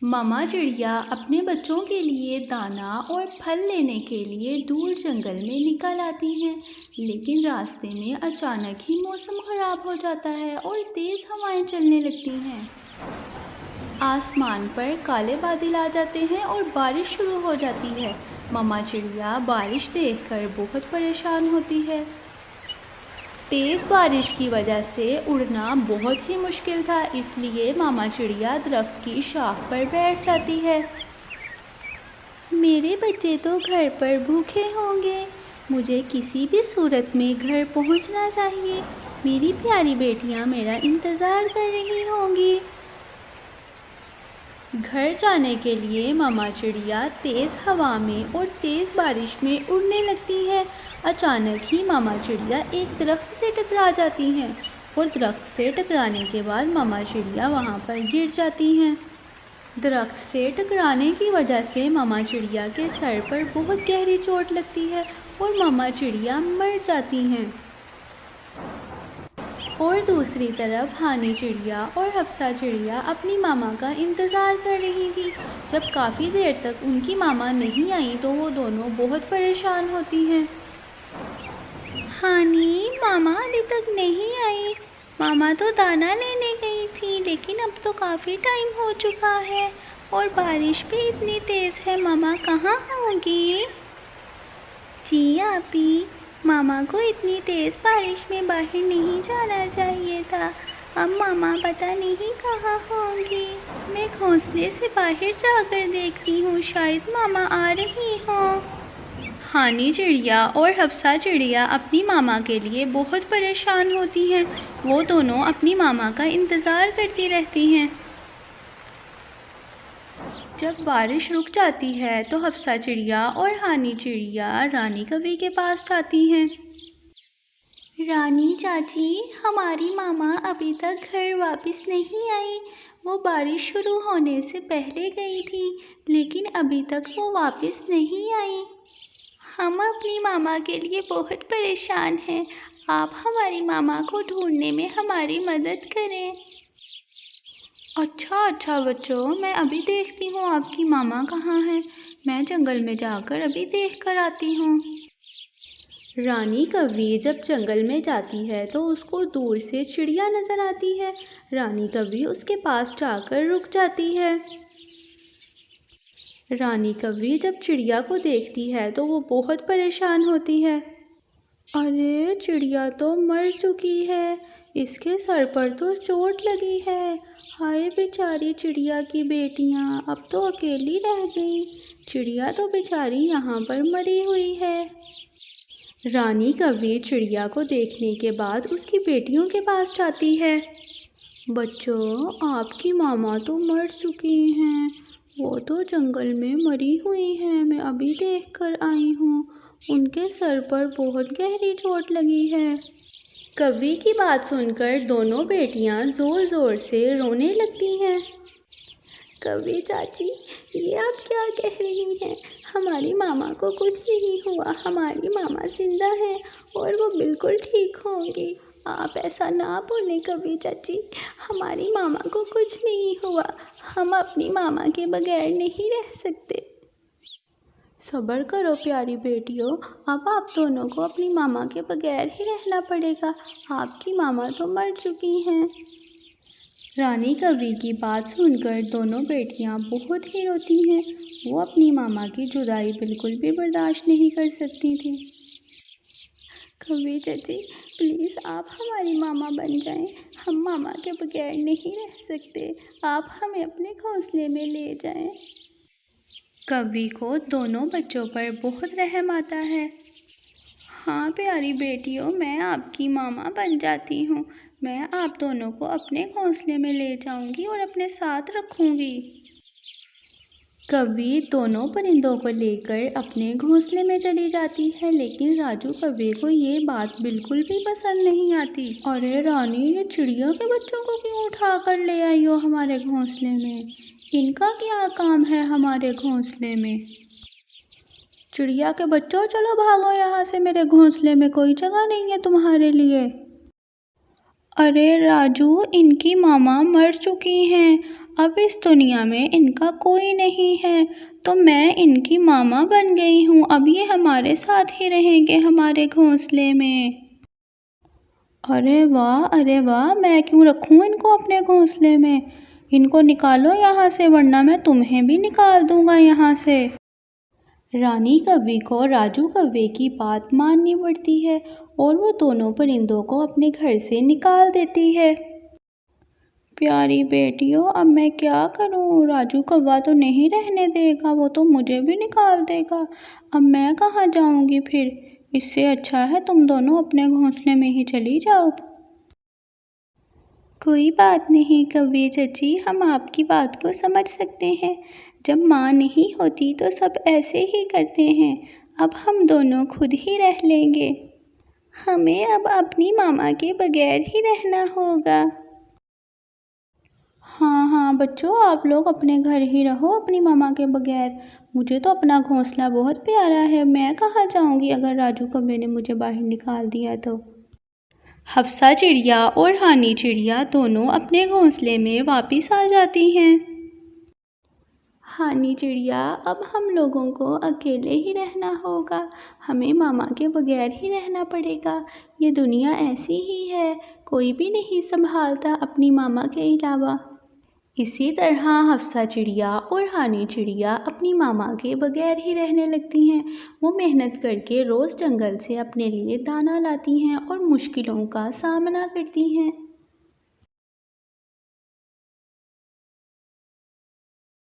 मामा चिड़िया अपने बच्चों के लिए दाना और फल लेने के लिए दूर जंगल में निकल आती हैं, लेकिन रास्ते में अचानक ही मौसम खराब हो जाता है और तेज़ हवाएं चलने लगती हैं। आसमान पर काले बादल आ जाते हैं और बारिश शुरू हो जाती है। मामा चिड़िया बारिश देखकर बहुत परेशान होती है। तेज़ बारिश की वजह से उड़ना बहुत ही मुश्किल था, इसलिए मामा चिड़िया दरख्त की शाख पर बैठ जाती है। मेरे बच्चे तो घर पर भूखे होंगे, मुझे किसी भी सूरत में घर पहुंचना चाहिए। मेरी प्यारी बेटियां मेरा इंतज़ार कर रही होंगी। घर जाने के लिए मामा चिड़िया तेज़ हवा में और तेज़ बारिश में उड़ने लगती है। अचानक ही मामा चिड़िया एक दरख्त से टकरा जाती हैं और दरख्त से टकराने के बाद मामा चिड़िया वहाँ पर गिर जाती हैं। दरख्त से टकराने की वजह से मामा चिड़िया के सर पर बहुत गहरी चोट लगती है और मामा चिड़िया मर जाती हैं। और दूसरी तरफ हानी चिड़िया और हफ्सा चिड़िया अपनी मामा का इंतज़ार कर रही थी। जब काफ़ी देर तक उनकी मामा नहीं आई तो वो दोनों बहुत परेशान होती हैं। हानी, मामा अभी तक नहीं आई। मामा तो दाना लेने गई थी, लेकिन अब तो काफ़ी टाइम हो चुका है और बारिश भी इतनी तेज़ है। मामा कहाँ होंगी? जी आपी, मामा को इतनी तेज़ बारिश में बाहर नहीं जाना चाहिए था। अब मामा पता नहीं कहाँ होंगी। मैं घोंसले से बाहर जाकर देखती हूँ, शायद मामा आ रही हों। हानी चिड़िया और हफ्सा चिड़िया अपनी मामा के लिए बहुत परेशान होती हैं। वो दोनों अपनी मामा का इंतज़ार करती रहती हैं। जब बारिश रुक जाती है तो हफ्सा चिड़िया और हानी चिड़िया रानी कवि के पास जाती हैं। रानी चाची, हमारी मामा अभी तक घर वापस नहीं आई। वो बारिश शुरू होने से पहले गई थी, लेकिन अभी तक वो वापस नहीं आई। हम अपनी मामा के लिए बहुत परेशान हैं। आप हमारी मामा को ढूंढने में हमारी मदद करें। अच्छा बच्चों, मैं अभी देखती हूँ आपकी मामा कहाँ है। मैं जंगल में जाकर अभी देख कर आती हूँ। रानी कव्वी जब जंगल में जाती है तो उसको दूर से चिड़िया नज़र आती है। रानी कव्वी उसके पास जाकर रुक जाती है। रानी कव्वी जब चिड़िया को देखती है तो वो बहुत परेशान होती है। अरे, चिड़िया तो मर चुकी है, इसके सर पर तो चोट लगी है। हाय बेचारी चिड़िया की बेटियां, अब तो अकेली रह गई। चिड़िया तो बेचारी यहाँ पर मरी हुई है। रानी कव्वी चिड़िया को देखने के बाद उसकी बेटियों के पास जाती है। बच्चों, आपकी मामा तो मर चुकी हैं, वो तो जंगल में मरी हुई हैं। मैं अभी देख कर आई हूँ, उनके सर पर बहुत गहरी चोट लगी है। कव्वी की बात सुनकर दोनों बेटियां ज़ोर ज़ोर से रोने लगती हैं। कव्वी चाची, ये आप क्या कह रही हैं? हमारी मामा को कुछ नहीं हुआ। हमारी मामा जिंदा है और वो बिल्कुल ठीक होंगी। आप ऐसा ना बोलें कव्वी चाची, हमारी मामा को कुछ नहीं हुआ। हम अपनी मामा के बगैर नहीं रह सकते। सब्र करो प्यारी बेटियों, अब आप दोनों को अपनी मामा के बगैर ही रहना पड़ेगा। आपकी मामा तो मर चुकी हैं। रानी कव्वी की बात सुनकर दोनों बेटियां बहुत ही रोती हैं। वो अपनी मामा की जुदाई बिल्कुल भी बर्दाश्त नहीं कर सकती थी। कव्वी चाची, प्लीज़ आप हमारी मामा बन जाएं। हम मामा के बगैर नहीं रह सकते। आप हमें अपने घोंसले में ले जाएं। कव्वी को दोनों बच्चों पर बहुत रहम आता है। हाँ प्यारी बेटियों, मैं आपकी मामा बन जाती हूँ। मैं आप दोनों को अपने घोंसले में ले जाऊंगी और अपने साथ रखूंगी। कव्वी दोनों परिंदों को लेकर अपने घोंसले में चली जाती है, लेकिन राजू कव्वे को ये बात बिल्कुल भी पसंद नहीं आती। अरे रानी, ये चिड़िया के बच्चों को क्यों उठा कर ले आई हो हमारे घोंसले में? इनका क्या काम है हमारे घोंसले में? चिड़िया के बच्चों, चलो भागो यहाँ से, मेरे घोंसले में कोई जगह नहीं है तुम्हारे लिए। अरे राजू, इनकी मामा मर चुकी हैं। अब इस दुनिया में इनका कोई नहीं है, तो मैं इनकी मामा बन गई हूँ। अब ये हमारे साथ ही रहेंगे हमारे घोंसले में। अरे वाह, अरे वाह, मैं क्यों रखूँ इनको अपने घोंसले में। इनको निकालो यहाँ से, वरना मैं तुम्हें भी निकाल दूंगा यहाँ से। रानी कौवे को राजू कौवे की बात माननी पड़ती है और वो दोनों परिंदों को अपने घर से निकाल देती है। प्यारी बेटियों, अब मैं क्या करूं? राजू कौवा तो नहीं रहने देगा, वो तो मुझे भी निकाल देगा। अब मैं कहाँ जाऊंगी फिर? इससे अच्छा है तुम दोनों अपने घोंसले में ही चली जाओ। कोई बात नहीं कौवे चाची, हम आपकी बात को समझ सकते हैं। जब माँ नहीं होती तो सब ऐसे ही करते हैं। अब हम दोनों खुद ही रह लेंगे। हमें अब अपनी मामा के बगैर ही रहना होगा। हाँ हाँ बच्चों, आप लोग अपने घर ही रहो अपनी मामा के बगैर। मुझे तो अपना घोंसला बहुत प्यारा है, मैं कहाँ जाऊँगी अगर राजू कौवे ने मुझे बाहर निकाल दिया तो। हफ्सा चिड़िया और हानी चिड़िया दोनों अपने घोंसले में वापस आ जाती हैं। हानी चिड़िया, अब हम लोगों को अकेले ही रहना होगा। हमें मामा के बगैर ही रहना पड़ेगा। ये दुनिया ऐसी ही है, कोई भी नहीं संभालता अपनी मामा के अलावा। इसी तरह हफ्सा चिड़िया और हानी चिड़िया अपनी मामा के बगैर ही रहने लगती हैं। वो मेहनत करके रोज़ जंगल से अपने लिए दाना लाती हैं और मुश्किलों का सामना करती हैं।